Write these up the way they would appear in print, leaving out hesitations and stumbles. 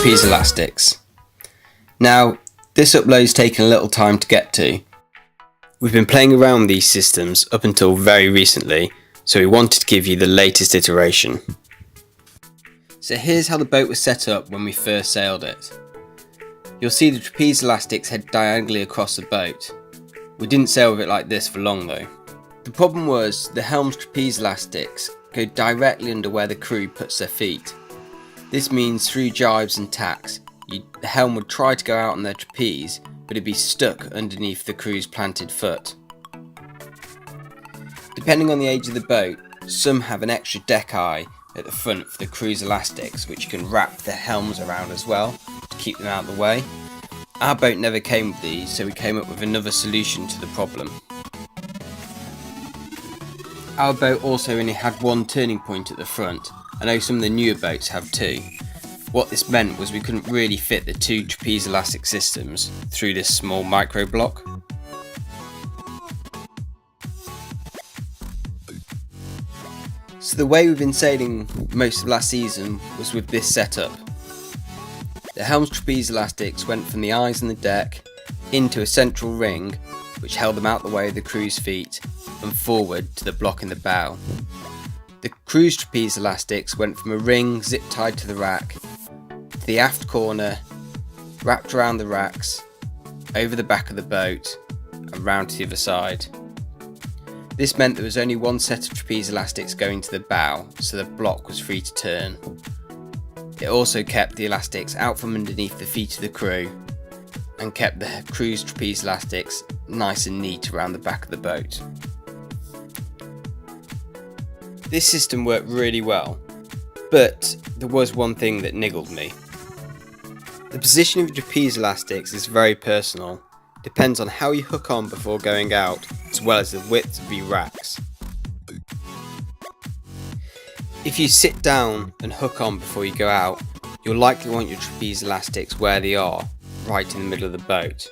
trapeze elastics. Now, this upload's taken a little time to get to. We've been playing around with these systems up until very recently, so we wanted to give you the latest iteration. So here's how the boat was set up when we first sailed it. You'll see the trapeze elastics head diagonally across the boat. We didn't sail with it like this for long though. The problem was the helm's trapeze elastics go directly under where the crew puts their feet. This means through jibes and tacks, the helm would try to go out on their trapeze, but it'd be stuck underneath the crew's planted foot. Depending on the age of the boat, some have an extra deck eye at the front for the crew's elastics, which you can wrap the helms around as well to keep them out of the way. Our boat never came with these, so we came up with another solution to the problem. Our boat also only had one turning point at the front. I know some of the newer boats have two. What this meant was we couldn't really fit the two trapeze elastic systems through this small micro block. So the way we've been sailing most of last season was with this setup. The helm's trapeze elastics went from the eyes on the deck into a central ring which held them out the way of the crew's feet and forward to the block in the bow. The crew's trapeze elastics went from a ring zip tied to the rack to the aft corner, wrapped around the racks, over the back of the boat and round to the other side. This meant there was only one set of trapeze elastics going to the bow, so the block was free to turn. It also kept the elastics out from underneath the feet of the crew and kept the crew's trapeze elastics nice and neat around the back of the boat. This system worked really well, but there was one thing that niggled me. The position of your trapeze elastics is very personal, depends on how you hook on before going out, as well as the width of your racks. If you sit down and hook on before you go out, you'll likely want your trapeze elastics where they are, right in the middle of the boat.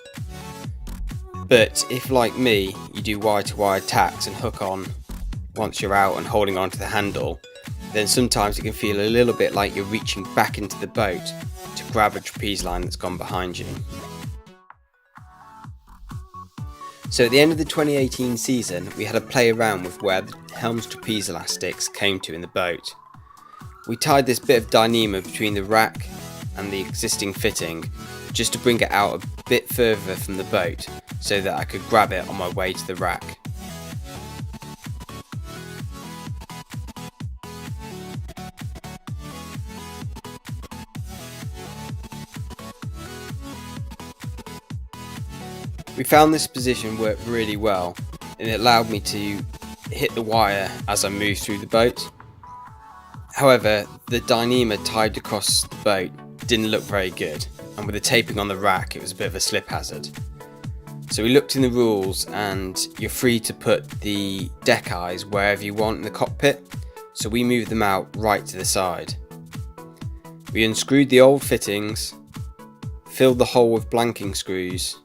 But if, like me, you do wire-to-wire tacks and hook on once you're out and holding onto the handle, then sometimes it can feel a little bit like you're reaching back into the boat to grab a trapeze line that's gone behind you. So at the end of the 2018 season, we had a play around with where the helm's trapeze elastics came to in the boat. We tied this bit of Dyneema between the rack and the existing fitting just to bring it out a bit further from the boat so that I could grab it on my way to the rack. We found this position worked really well and it allowed me to hit the wire as I moved through the boat. However, the Dyneema tied across the boat didn't look very good, and with the taping on the rack it was a bit of a slip hazard. So we looked in the rules and you're free to put the deck eyes wherever you want in the cockpit, so we moved them out right to the side. We unscrewed the old fittings, filled the hole with blanking screws,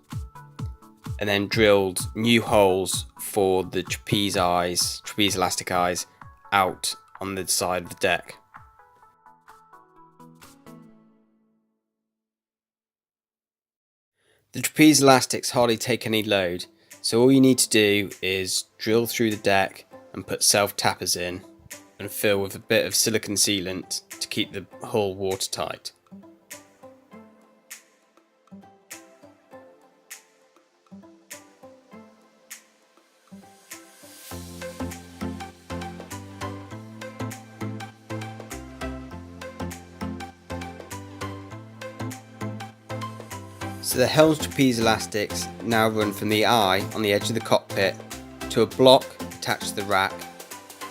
and then drilled new holes for the trapeze elastic eyes out on the side of the deck. The trapeze elastics hardly take any load, so all you need to do is drill through the deck and put self-tappers in and fill with a bit of silicone sealant to keep the hull watertight. So the helm's trapeze elastics now run from the eye on the edge of the cockpit to a block attached to the rack,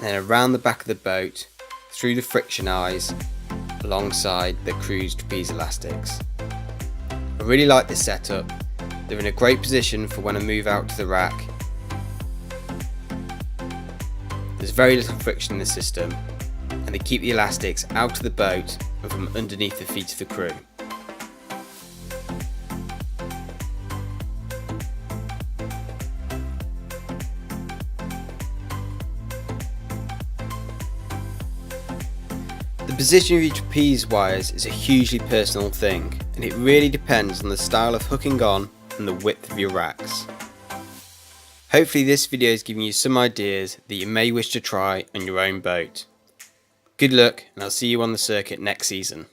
then around the back of the boat, through the friction eyes, alongside the crew's trapeze elastics. I really like this setup. They're in a great position for when I move out to the rack. There's very little friction in the system, and they keep the elastics out of the boat and from underneath the feet of the crew. The The position of your trapeze wires is a hugely personal thing, and it really depends on the style of hooking on and the width of your racks. Hopefully this video is giving you some ideas that you may wish to try on your own boat. Good luck, and I'll see you on the circuit next season.